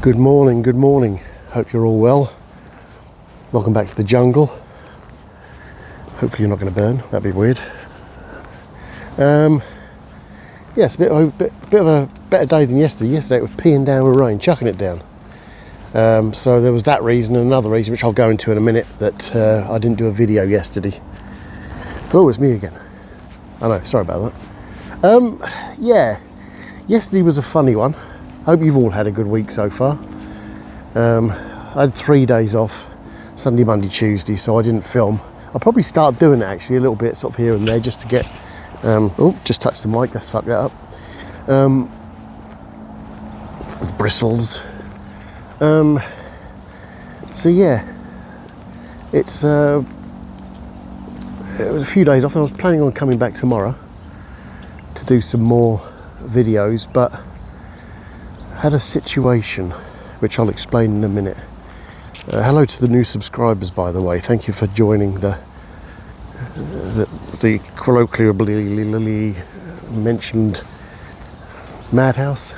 Good morning, good morning. Hope you're all well. Welcome back to the jungle. Hopefully you're not going to burn, that'd be weird. It's a bit of a better day than yesterday. Yesterday it was peeing down with rain, chucking it down. So there was that reason and another reason, which I'll go into in a minute, that I didn't do a video yesterday. Oh, it's me again. I know, sorry about that. Yesterday was a funny one. Hope you've all had a good week so far. I had 3 days off, Sunday, Monday, Tuesday, so I didn't film. I'll probably start doing it actually a little bit sort of here and there just to get, just touch the mic, let's fuck that up. With bristles. It was a few days off and I was planning on coming back tomorrow to do some more videos, but had a situation which I'll explain in a minute. Hello to the new subscribers, by the way. Thank you for joining the colloquially mentioned madhouse.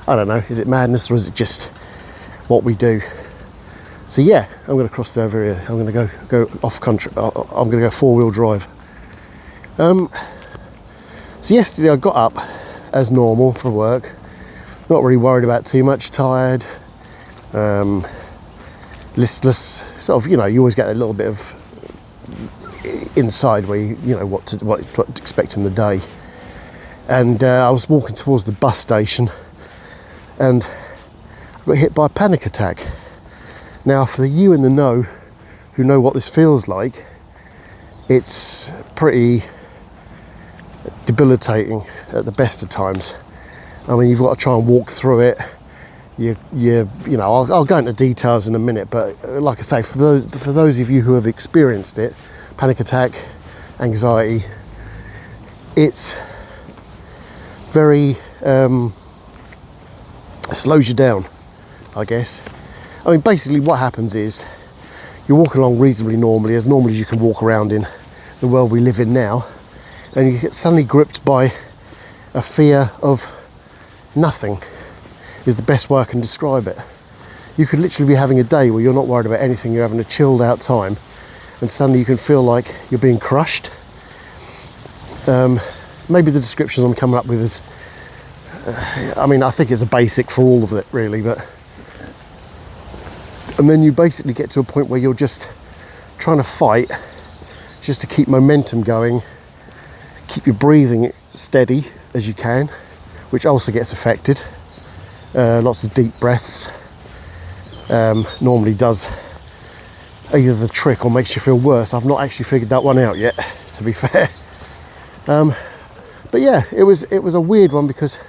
I don't know, is it madness or is it just what we do? So yeah, I'm going to cross over here. I'm going to go off country. I'm going to go 4-wheel drive. So yesterday I got up as normal for work. Not really worried about too much, tired, listless, sort of, you always get a little bit of inside where you know what to expect in the day. And I was walking towards the bus station and I got hit by a panic attack. Now, for you in the know who know what this feels like, it's pretty debilitating at the best of times. I mean, you've got to try and walk through it. I'll go into details in a minute, but like I say, for those of you who have experienced it, panic attack, anxiety, it's very slows you down, I guess. I mean, basically what happens is you're walking along reasonably normally as you can walk around in the world we live in now, and you get suddenly gripped by a fear of nothing, is the best way I can describe it. You could literally be having a day where you're not worried about anything, you're having a chilled out time, and suddenly you can feel like you're being crushed. Maybe the descriptions I'm coming up with is, I think it's a basic for all of it really, and then you basically get to a point where you're just trying to fight just to keep momentum going, keep your breathing steady as you can, which also gets affected. Lots of deep breaths normally does either the trick or makes you feel worse. I've not actually figured that one out yet, to be fair. But yeah, it was a weird one because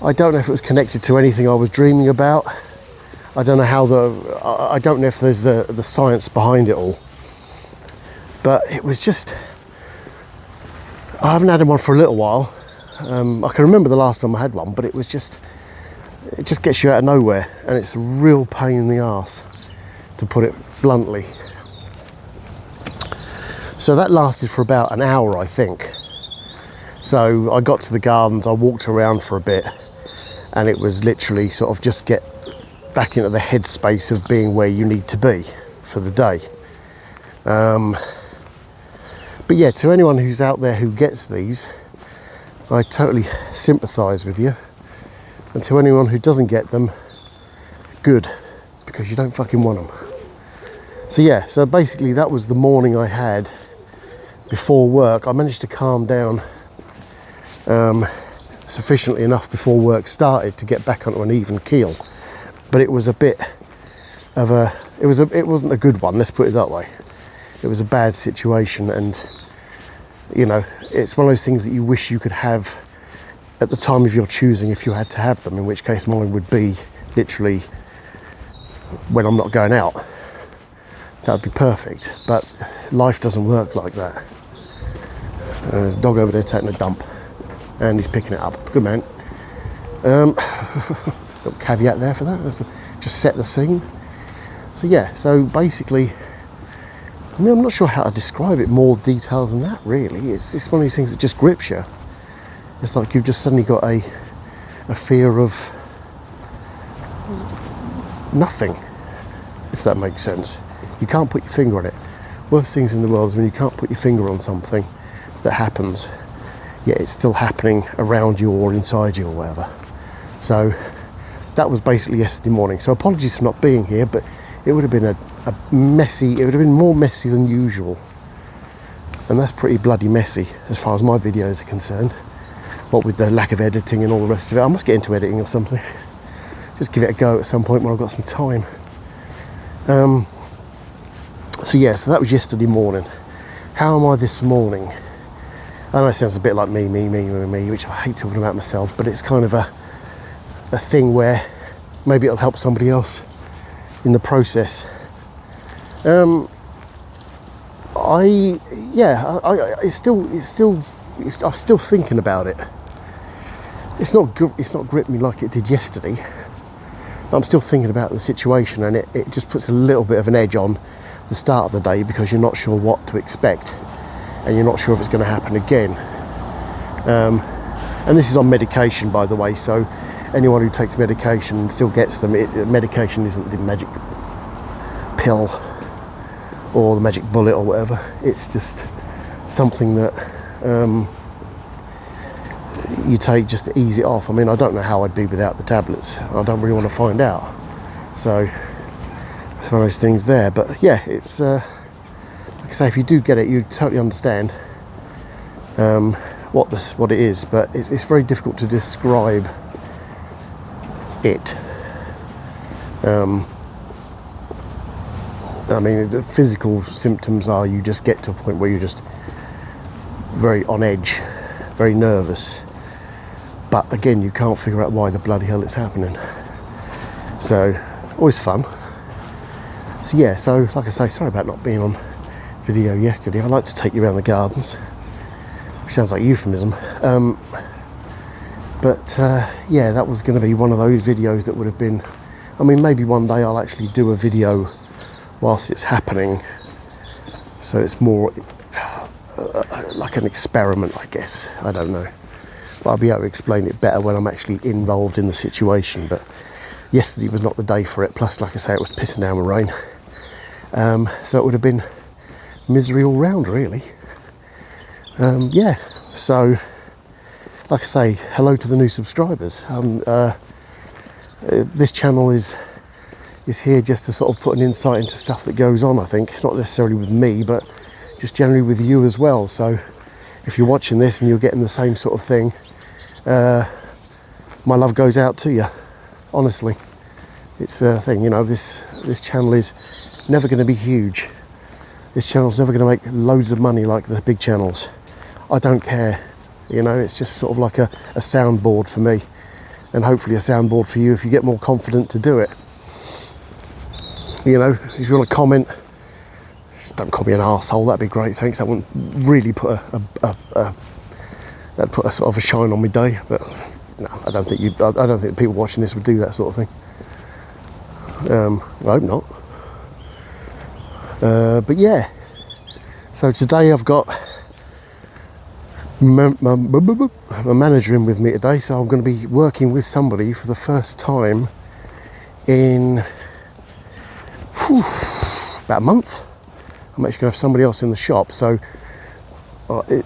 I don't know if it was connected to anything I was dreaming about. I don't know I don't know if there's the science behind it all. But it was just, I haven't had one for a little while. I can remember the last time I had one, but it just gets you out of nowhere, and it's a real pain in the arse, to put it bluntly. So that lasted for about an hour, I think. So I got to the gardens, I walked around for a bit, and it was literally sort of just get back into the headspace of being where you need to be for the day. But yeah, to anyone who's out there who gets these, I totally sympathise with you. And to anyone who doesn't get them, good, because you don't fucking want them. So yeah, so basically that was the morning I had before work. I managed to calm down sufficiently enough before work started to get back onto an even keel. But it was a bit of it wasn't a good one, let's put it that way. It was a bad situation, and it's one of those things that you wish you could have at the time of your choosing if you had to have them, in which case mine would be literally when I'm not going out. That would be perfect, but life doesn't work like that. Dog over there taking a dump, and he's picking it up. Good man. Little caveat there for that, just set the scene. So yeah, so basically, I'm not sure how to describe it more detail than that really. It's one of these things that just grips you. It's like you've just suddenly got a fear of nothing, if that makes sense. You can't put your finger on it. Worst things in the world is when you can't put your finger on something that happens, yet it's still happening around you or inside you or whatever. So that was basically yesterday morning. So apologies for not being here, but it would have been a messy, it would have been more messy than usual. And that's pretty bloody messy as far as my videos are concerned. What with the lack of editing and all the rest of it. I must get into editing or something. Just give it a go at some point when I've got some time. So that was yesterday morning. How am I this morning? I know it sounds a bit like me, which I hate talking about myself, but it's kind of a thing where maybe it'll help somebody else in the process. I'm still thinking about it. It's not gripped me like it did yesterday, but I'm still thinking about the situation, and it just puts a little bit of an edge on the start of the day because you're not sure what to expect and you're not sure if it's going to happen again. And this is on medication, by the way, so anyone who takes medication and still gets them, medication isn't the magic pill or the magic bullet or whatever. It's just something that you take just to ease it off. I mean, I don't know how I'd be without the tablets. I don't really want to find out. So it's one of those things there. But yeah, it's like I say, if you do get it, you totally understand what it is. But it's very difficult to describe it. I mean, the physical symptoms are you just get to a point where you're just very on edge, very nervous. But again, you can't figure out why the bloody hell it's happening. So, always fun. So like I say, sorry about not being on video yesterday. I like to take you around the gardens, which sounds like euphemism. That was going to be one of those videos that would have been, I mean, maybe one day I'll actually do a video whilst it's happening, so it's more like an experiment, I guess. I don't know, but I'll be able to explain it better when I'm actually involved in the situation. But yesterday was not the day for it, plus like I say, it was pissing down with rain, so it would have been misery all round, really. So like I say, hello to the new subscribers. This channel is here just to sort of put an insight into stuff that goes on, I think, not necessarily with me, but just generally with you as well. So if you're watching this and you're getting the same sort of thing, my love goes out to you, honestly. It's a thing, you know, this channel is never going to be huge. This channel's never going to make loads of money like the big channels. I don't care, you know, it's just sort of like a soundboard for me, and hopefully a soundboard for you if you get more confident to do it. You know, if you want to comment, just don't call me an arsehole, that'd be great, thanks. That wouldn't really put that'd put a sort of a shine on my day, but no, I don't think the people watching this would do that sort of thing. I hope not. But yeah, so today I've got my manager in with me today, so I'm going to be working with somebody for the first time in about a month. I'm actually going to have somebody else in the shop, so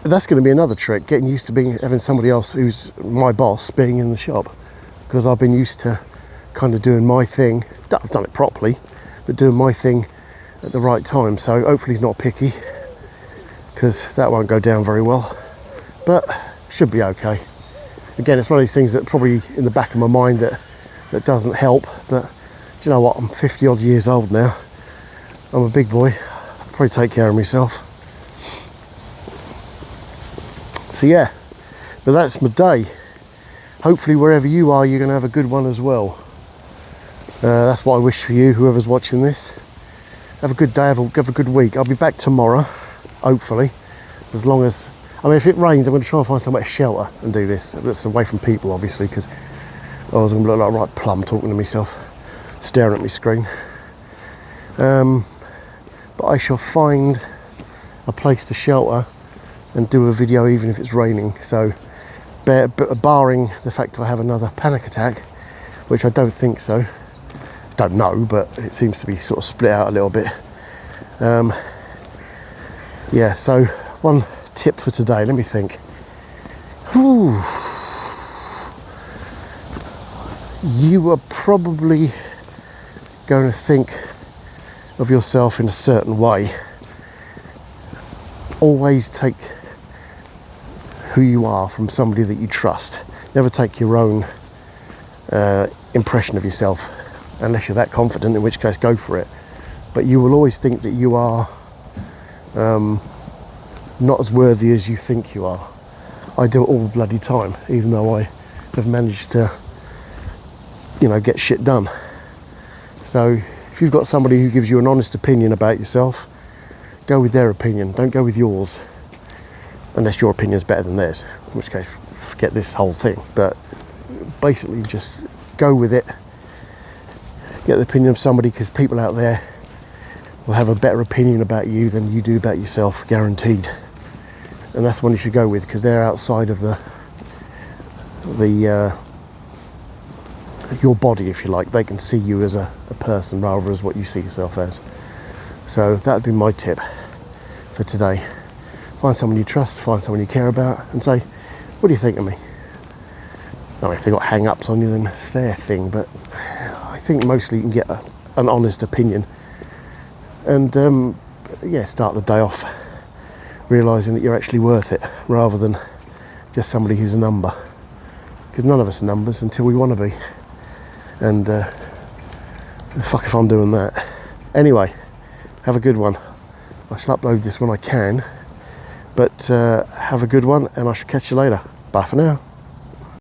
that's going to be another trick, getting used to having somebody else who's my boss being in the shop, because I've been used to kind of doing my thing. I've done it properly, but doing my thing at the right time. So hopefully he's not picky, because that won't go down very well, but should be okay. Again, it's one of these things that probably in the back of my mind that doesn't help, but do you know what, I'm 50 odd years old now. I'm a big boy, I'll probably take care of myself. So yeah, but that's my day. Hopefully wherever you are, you're going to have a good one as well. That's what I wish for you, whoever's watching this. Have a good day, have a good week. I'll be back tomorrow, hopefully, as long as, I mean, if it rains, I'm going to try and find somewhere to shelter and do this. That's away from people, obviously, because I was going to look like a right plum talking to myself, staring at my screen. But I shall find a place to shelter and do a video even if it's raining. So, barring the fact that I have another panic attack, which I don't think so, don't know, but it seems to be sort of split out a little bit. Yeah, so one tip for today, let me think. Whew. You are probably going to think of yourself in a certain way. Always take who you are from somebody that you trust. Never take your own impression of yourself, unless you're that confident, in which case go for it. But you will always think that you are not as worthy as you think you are. I do it all the bloody time, even though I have managed to, get shit done. So if you've got somebody who gives you an honest opinion about yourself, go with their opinion, don't go with yours, unless your opinion's better than theirs, in which case forget this whole thing. But basically just go with it, get the opinion of somebody, because people out there will have a better opinion about you than you do about yourself, guaranteed. And that's the one you should go with, because they're outside of your body, if you like. They can see you as a person rather as what you see yourself as. So that would be my tip for today. Find someone you trust, find someone you care about, and say, what do you think of me? Now, if they've got hang-ups on you, then it's their thing, but I think mostly you can get an honest opinion. And start the day off realising that you're actually worth it, rather than just somebody who's a number. Because none of us are numbers until we want to be. And fuck if I'm doing that. Anyway, have a good one. I shall upload this when I can. But have a good one, and I shall catch you later. Bye for now.